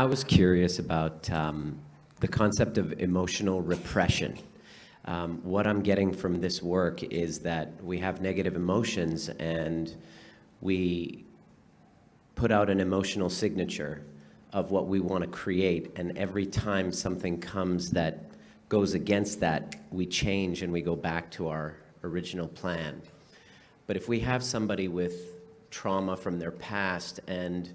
I was curious about the concept of emotional repression. What I'm getting from this work is that we have negative emotions and we put out an emotional signature of what we want to create, and every time something comes that goes against that, we change and we go back to our original plan. But if we have somebody with trauma from their past and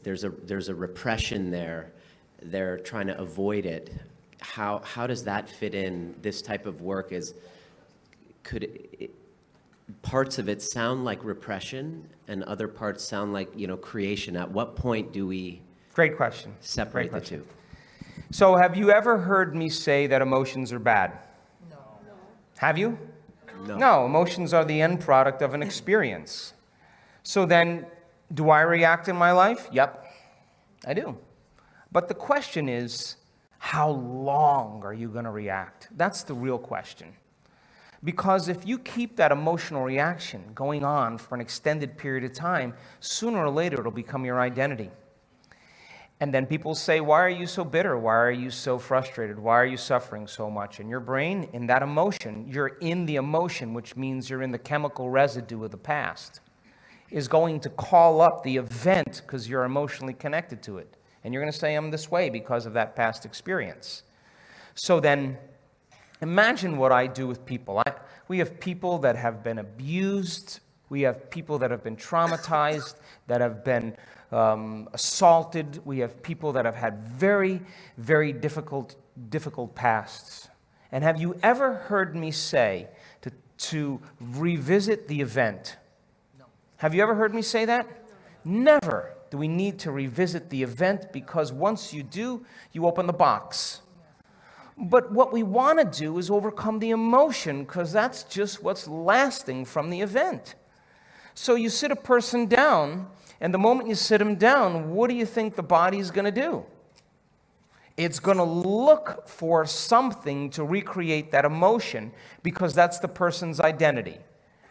there's a repression there, they're trying to avoid it, how does that fit in? This type of work parts of it sound like repression and other parts sound like, creation. At what point do we Great question. Separate the two? So have you ever heard me say that emotions are bad? No. Have you? No. No, emotions are the end product of an experience. So then, do I react in my life? Yep, I do. But the question is, how long are you going to react? That's the real question. Because if you keep that emotional reaction going on for an extended period of time, sooner or later it'll become your identity. And then people say, why are you so bitter? Why are you so frustrated? Why are you suffering so much? And your brain, in that emotion, you're in the emotion, which means you're in the chemical residue of the past, is going to call up the event because you're emotionally connected to it. And you're going to say, I'm this way because of that past experience. So then, imagine what I do with people. We have people that have been abused. We have people that have been traumatized, that have been assaulted. We have people that have had very, very difficult pasts. And have you ever heard me say to revisit the event? No. Have you ever heard me say that? No. Never do we need to revisit the event, because once you do, you open the box. But what we want to do is overcome the emotion, because that's just what's lasting from the event. So you sit a person down, and the moment you sit them down, what do you think the body is going to do? It's going to look for something to recreate that emotion, because that's the person's identity.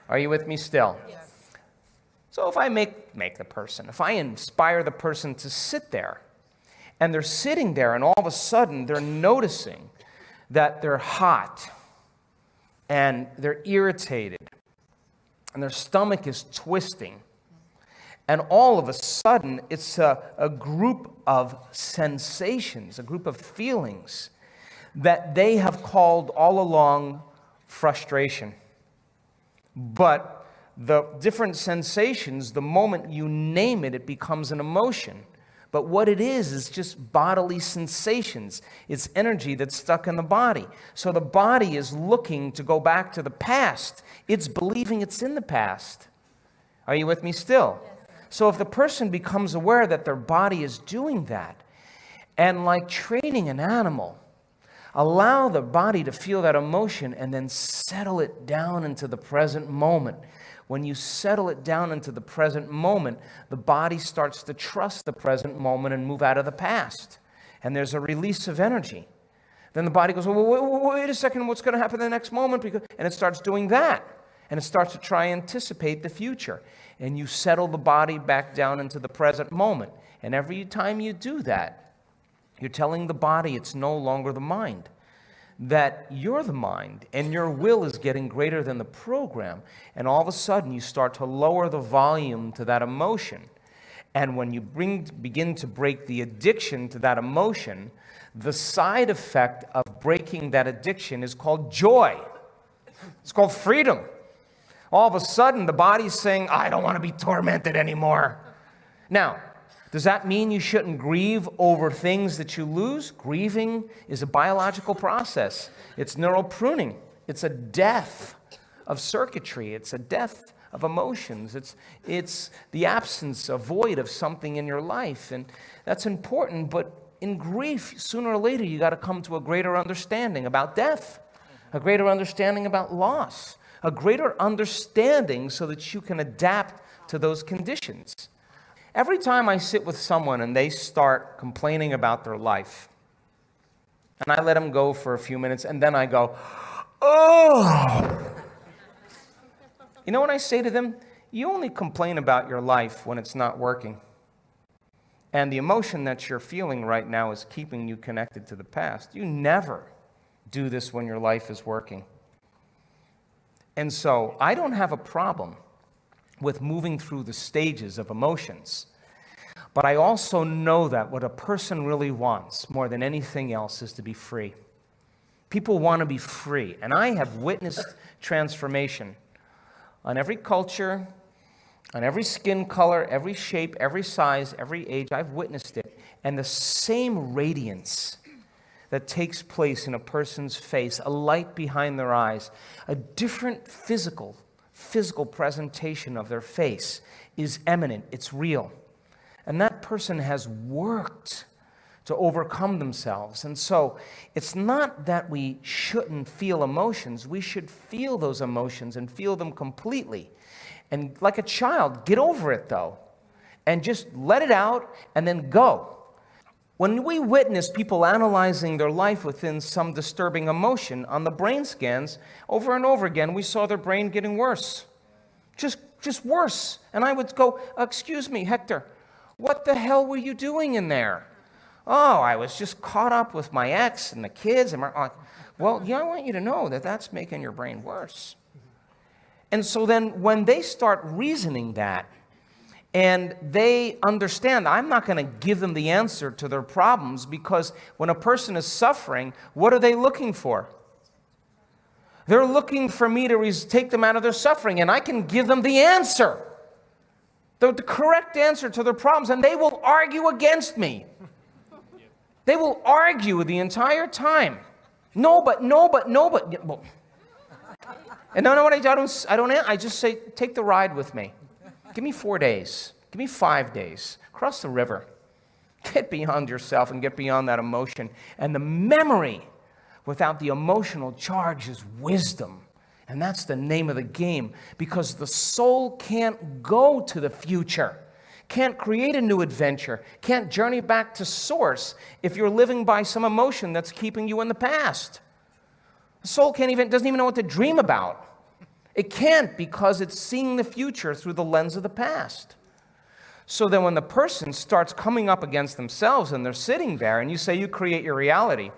Are you with me still? Yes. So if I if I inspire the person to sit there, and they're sitting there, and all of a sudden they're noticing that they're hot, and they're irritated, and their stomach is twisting, and all of a sudden it's a group of sensations, a group of feelings that they have called all along frustration. But the different sensations, the moment you name it, it becomes an emotion. But what it is just bodily sensations. It's energy that's stuck in the body. So the body is looking to go back to the past. It's believing it's in the past. Are you with me still? Yes. So if the person becomes aware that their body is doing that, and like training an animal, allow the body to feel that emotion and then settle it down into the present moment. When you settle it down into the present moment, the body starts to trust the present moment and move out of the past. And there's a release of energy. Then the body goes, well, wait a second, what's going to happen in the next moment? And it starts doing that. And it starts to try and anticipate the future. And you settle the body back down into the present moment. And every time you do that, you're telling the body it's no longer the mind, that you're the mind, and your will is getting greater than the program. And all of a sudden, you start to lower the volume to that emotion. And when you begin to break the addiction to that emotion, the side effect of breaking that addiction is called joy. It's called freedom. All of a sudden, the body's saying, I don't want to be tormented anymore. Now, does that mean you shouldn't grieve over things that you lose? Grieving is a biological process. It's neural pruning. It's a death of circuitry. It's a death of emotions. It's the absence, a void of something in your life. And that's important, but in grief, sooner or later, you got to come to a greater understanding about death, a greater understanding about loss, a greater understanding so that you can adapt to those conditions. Every time I sit with someone and they start complaining about their life, and I let them go for a few minutes, and then I go, oh! You know what I say to them? You only complain about your life when it's not working. and the emotion that you're feeling right now is keeping you connected to the past. You never do this when your life is working. And so I don't have a problem with moving through the stages of emotions. But I also know that what a person really wants more than anything else is to be free. People want to be free. And I have witnessed transformation on every culture, on every skin color, every shape, every size, every age. I've witnessed it. And the same radiance that takes place in a person's face, a light behind their eyes, a different physical presentation of their face is eminent. It's real. And that person has worked to overcome themselves. And so it's not that we shouldn't feel emotions. We should feel those emotions and feel them completely. And like a child, get over it though. And just let it out and then go. When we witness people analyzing their life within some disturbing emotion on the brain scans, over and over again, we saw their brain getting worse. Just worse. And I would go, excuse me, Hector, what the hell were you doing in there? Oh, I was just caught up with my ex and the kids. And well, yeah, I want you to know that that's making your brain worse. And so then when they start reasoning that, and they understand, I'm not going to give them the answer to their problems, because when a person is suffering, what are they looking for? They're looking for me to take them out of their suffering, and I can give them the answer, the correct answer to their problems, and they will argue against me. They will argue the entire time. No, but. Well, and no, what I just say, take the ride with me. Give me 4 days. Give me 5 days. Cross the river. Get beyond yourself and get beyond that emotion. And the memory without the emotional charge is wisdom. And that's the name of the game, because the soul can't go to the future, can't create a new adventure, can't journey back to source if you're living by some emotion that's keeping you in the past. The soul doesn't even know what to dream about. It can't, because it's seeing the future through the lens of the past. So then when the person starts coming up against themselves and they're sitting there and you say you create your reality,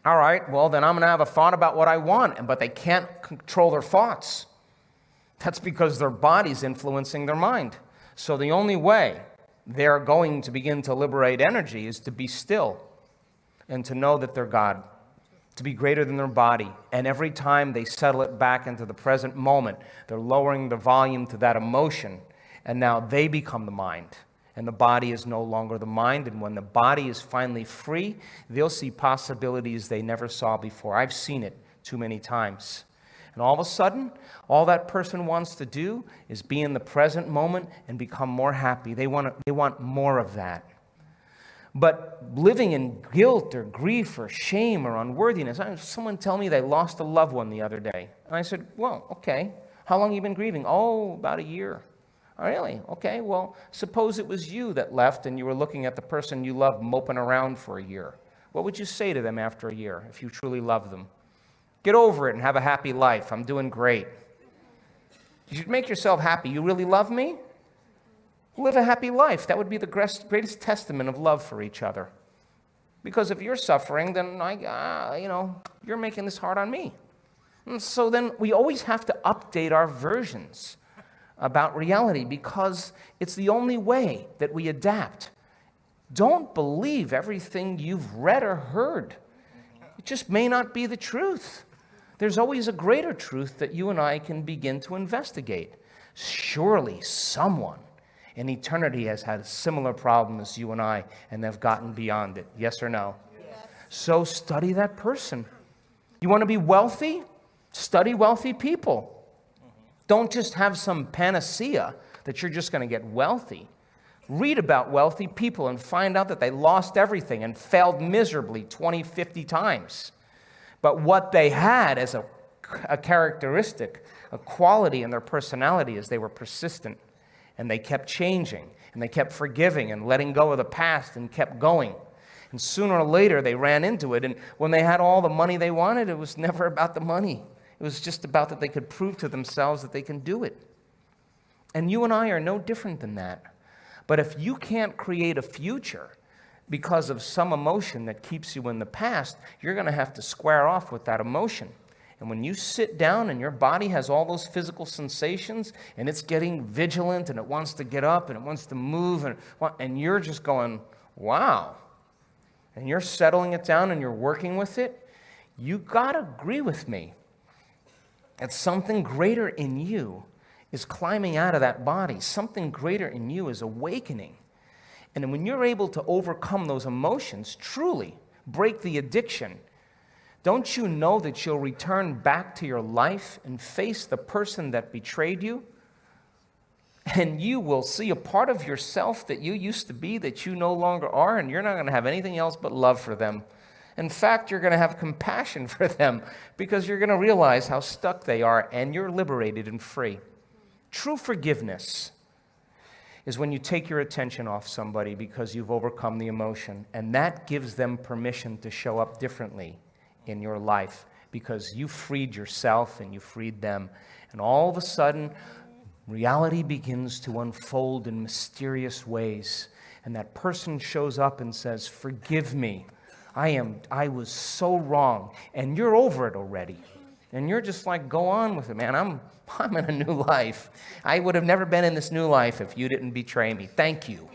all right, well, then I'm going to have a thought about what I want, but they can't control their thoughts. That's because their body's influencing their mind. So the only way they're going to begin to liberate energy is to be still and to know that they're God, to be greater than their body. And every time they settle it back into the present moment, they're lowering the volume to that emotion, and now they become the mind. And the body is no longer the mind. And when the body is finally free, they'll see possibilities they never saw before. I've seen it too many times. And all of a sudden, all that person wants to do is be in the present moment and become more happy. They want more of that. But living in guilt or grief or shame or unworthiness, I had someone tell me they lost a loved one the other day. And I said, well, okay, how long have you been grieving? Oh, about a year. Oh, really? Okay, well, suppose it was you that left and you were looking at the person you love moping around for a year. What would you say to them after a year if you truly love them? Get over it and have a happy life. I'm doing great. You should make yourself happy. You really love me? Live a happy life. That would be the greatest testament of love for each other. Because if you're suffering, then you're making this hard on me. And so then we always have to update our versions about reality, because it's the only way that we adapt. Don't believe everything you've read or heard. It just may not be the truth. There's always a greater truth that you and I can begin to investigate. Surely someone in eternity has had a similar problem as you and I, and they've gotten beyond it. Yes or no? Yes. So study that person. You want to be wealthy? Study wealthy people. Don't just have some panacea that you're just going to get wealthy. Read about wealthy people and find out that they lost everything and failed miserably 20, 50 times. But what they had as a characteristic, a quality in their personality, is they were persistent. And they kept changing, and they kept forgiving and letting go of the past and kept going. And sooner or later, they ran into it. And when they had all the money they wanted, it was never about the money. It was just about that they could prove to themselves that they can do it. And you and I are no different than that. But if you can't create a future because of some emotion that keeps you in the past, you're going to have to square off with that emotion. And when you sit down and your body has all those physical sensations and it's getting vigilant and it wants to get up and it wants to move and you're just going, wow, and you're settling it down and you're working with it, you got to agree with me that something greater in you is climbing out of that body. Something greater in you is awakening. And when you're able to overcome those emotions, truly break the addiction, don't you know that you'll return back to your life and face the person that betrayed you? And you will see a part of yourself that you used to be that you no longer are, and you're not going to have anything else but love for them. In fact, you're going to have compassion for them because you're going to realize how stuck they are, and you're liberated and free. True forgiveness is when you take your attention off somebody because you've overcome the emotion, and that gives them permission to show up differently in your life because you freed yourself and you freed them. And all of a sudden, reality begins to unfold in mysterious ways. And that person shows up and says, forgive me. I was so wrong. And you're over it already. And you're just like, go on with it, man. I'm in a new life. I would have never been in this new life if you didn't betray me. Thank you.